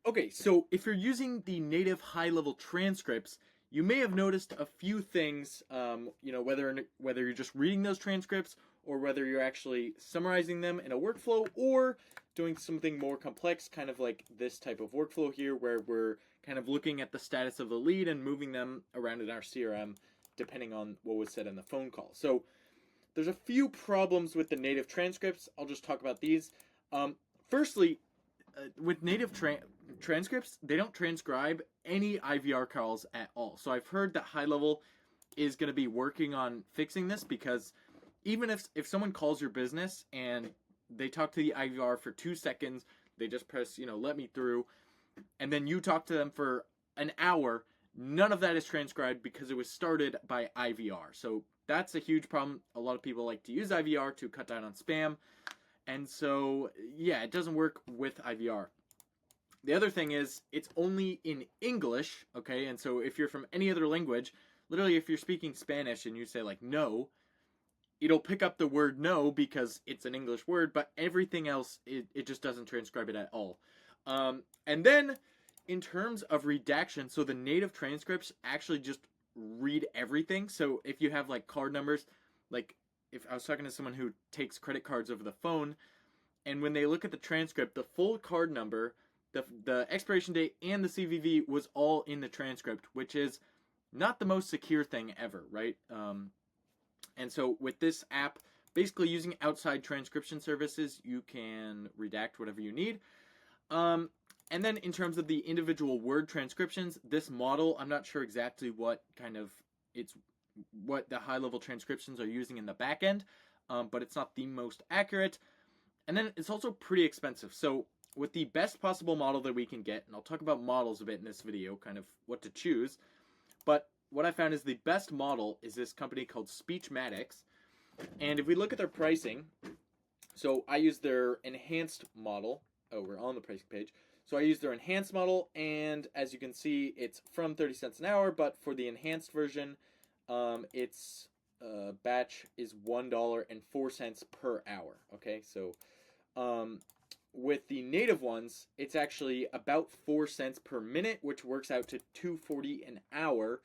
Okay, so if you're using the native high-level transcripts, you may have noticed a few things. Whether you're just reading those transcripts or whether you're actually summarizing them in a workflow or doing something more complex, kind of like this type of workflow here, where we're kind of looking at the status of the lead and moving them around in our CRM, depending on what was said in the phone call. So there's a few problems with the native transcripts. I'll just talk about these. Firstly, with native transcripts, they don't transcribe any IVR calls at all. So I've heard that high level is going to be working on fixing this, because even if someone calls your business and they talk to the IVR for 2 seconds, they just press, let me through, and then you talk to them for an hour, none of that is transcribed because it was started by IVR. So that's a huge problem. A lot of people like to use IVR to cut down on spam. And so, yeah, it doesn't work with IVR. The other thing is, it's only in English, okay? And so if you're from any other language, literally if you're speaking Spanish and you say like no, it'll pick up the word no because it's an English word, but everything else, it just doesn't transcribe it at all. And then in terms of redaction, so the native transcripts actually just read everything. So if you have like card numbers, like if I was talking to someone who takes credit cards over the phone, and when they look at the transcript, the full card number, the expiration date, and the CVV was all in the transcript, which is not the most secure thing ever, right? And so with this app, basically using outside transcription services, you can redact whatever you need. And then in terms of the individual word transcriptions, this model, I'm not sure exactly what the high-level transcriptions are using in the back end, but it's not the most accurate. And then it's also pretty expensive. So with the best possible model that we can get, and I'll talk about models a bit in this video, kind of what to choose, but what I found is the best model is this company called Speechmatics. And if we look at their pricing, so I use their enhanced model. Oh, we're on the pricing page. So I use their enhanced model, and as you can see, it's from 30 cents an hour, but for the enhanced version, its batch is $1.04 per hour. Okay, so with the native ones, it's actually about 4 cents per minute, which works out to $2.40 an hour.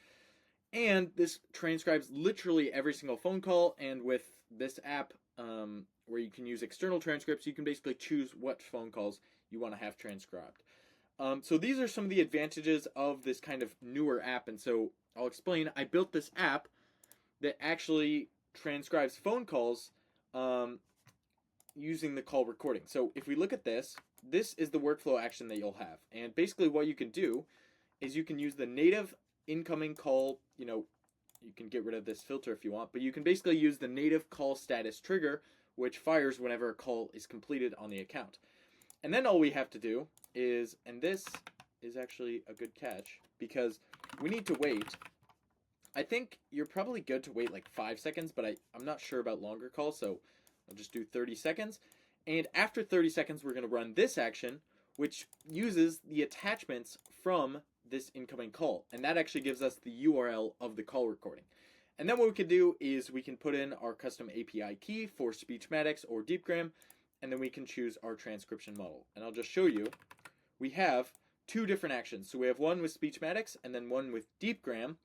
And this transcribes literally every single phone call. And with this app, where you can use external transcripts, you can basically choose what phone calls you want to have transcribed. So these are some of the advantages of this kind of newer app. And so I'll explain. I built this app that actually transcribes phone calls using the call recording. So if we look at this, this is the workflow action that you'll have. And basically what you can do is you can use the native incoming call, you can get rid of this filter if you want, but you can basically use the native call status trigger, which fires whenever a call is completed on the account. And then all we have to do is, and this is actually a good catch, because we need to wait. I think you're probably good to wait like 5 seconds, but I'm not sure about longer calls, so I'll just do 30 seconds. And after 30 seconds, we're going to run this action, which uses the attachments from this incoming call. And that actually gives us the URL of the call recording. And then what we can do is we can put in our custom API key for Speechmatics or DeepGram, and then we can choose our transcription model. And I'll just show you. We have two different actions. So we have one with Speechmatics and then one with DeepGram.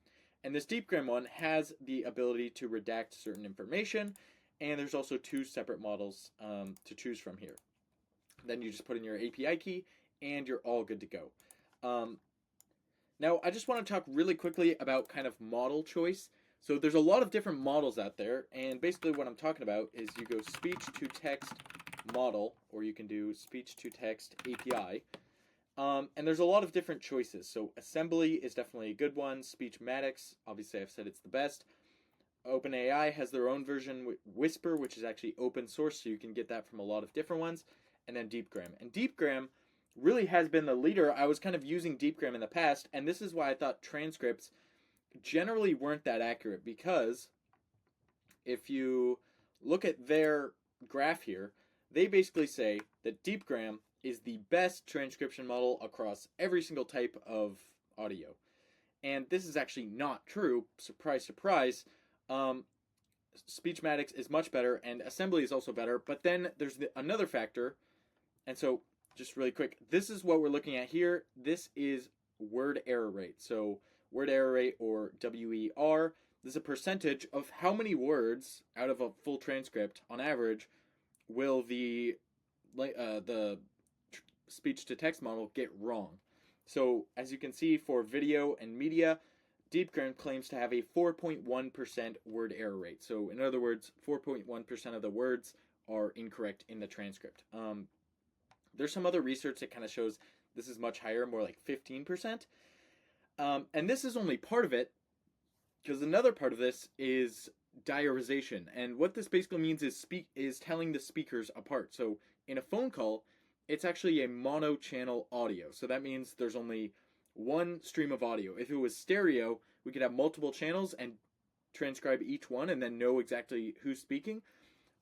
And this DeepGram one has the ability to redact certain information. And there's also two separate models to choose from here. Then you just put in your API key and you're all good to go. Now, I just want to talk really quickly about kind of model choice. So there's a lot of different models out there, and basically what I'm talking about is you go speech-to-text model, or you can do speech-to-text API, and there's a lot of different choices. So Assembly is definitely a good one. Speechmatics, obviously I've said it's the best. OpenAI has their own version, Whisper, which is actually open source, so you can get that from a lot of different ones, and then DeepGram. And DeepGram really has been the leader. I was kind of using DeepGram in the past, and this is why I thought transcripts generally weren't that accurate, because if you look at their graph here, they basically say that DeepGram is the best transcription model across every single type of audio. And this is actually not true. Surprise, surprise. Speechmatics is much better, and Assembly is also better, but then there's another factor. And so just really quick, this is what we're looking at here. This is word error rate. So word error rate, or WER, this is a percentage of how many words out of a full transcript on average will the speech to text model get wrong. So as you can see, for video and media, DeepGram claims to have a 4.1% word error rate. So in other words, 4.1% of the words are incorrect in the transcript. There's some other research that kind of shows this is much higher, more like 15%. And this is only part of it, because another part of this is diarization. And what this basically means is telling the speakers apart. So in a phone call, it's actually a mono-channel audio. So that means there's only one stream of audio. If it was stereo, we could have multiple channels and transcribe each one and then know exactly who's speaking.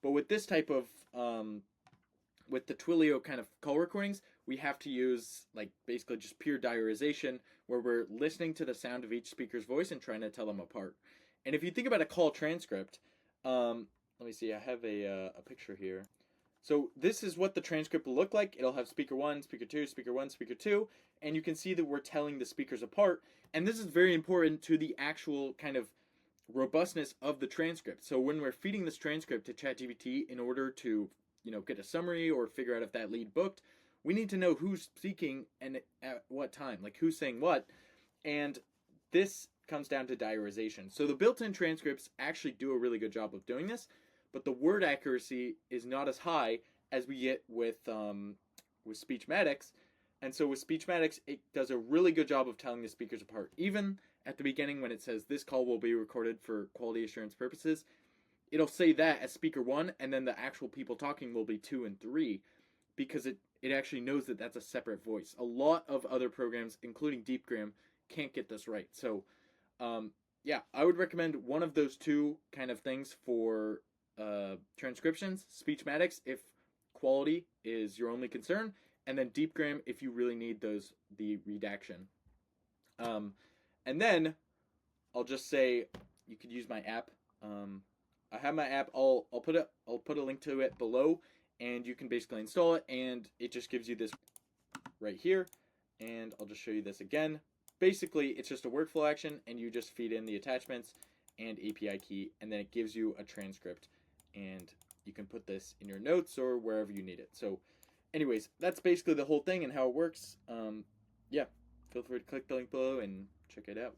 But with this type of, with the Twilio kind of call recordings, we have to use like basically just pure diarization, where we're listening to the sound of each speaker's voice and trying to tell them apart. And if you think about a call transcript, let me see, I have a picture here. So this is what the transcript will look like. It'll have speaker 1, speaker 2, speaker 1, speaker 2, and you can see that we're telling the speakers apart. And this is very important to the actual kind of robustness of the transcript. So when we're feeding this transcript to ChatGPT in order to, get a summary or figure out if that lead booked, we need to know who's speaking and at what time, like who's saying what. And this comes down to diarization. So the built-in transcripts actually do a really good job of doing this, but the word accuracy is not as high as we get with Speechmatics. And so with Speechmatics, it does a really good job of telling the speakers apart. Even at the beginning when it says this call will be recorded for quality assurance purposes, it'll say that as speaker 1, and then the actual people talking will be 2 and 3, because it actually knows that that's a separate voice. A lot of other programs, including DeepGram, can't get this right. So yeah, I would recommend one of those two kind of things for transcriptions. Speechmatics if quality is your only concern, and then DeepGram if you really need the redaction. And then I'll just say you could use my app. I have my app. I'll put a link to it below, and you can basically install it, and it just gives you this right here. And I'll just show you this again. Basically, it's just a workflow action, and you just feed in the attachments and API key, and then it gives you a transcript, and you can put this in your notes or wherever you need it. So anyways, that's basically the whole thing and how it works. Yeah, feel free to click the link below and check it out.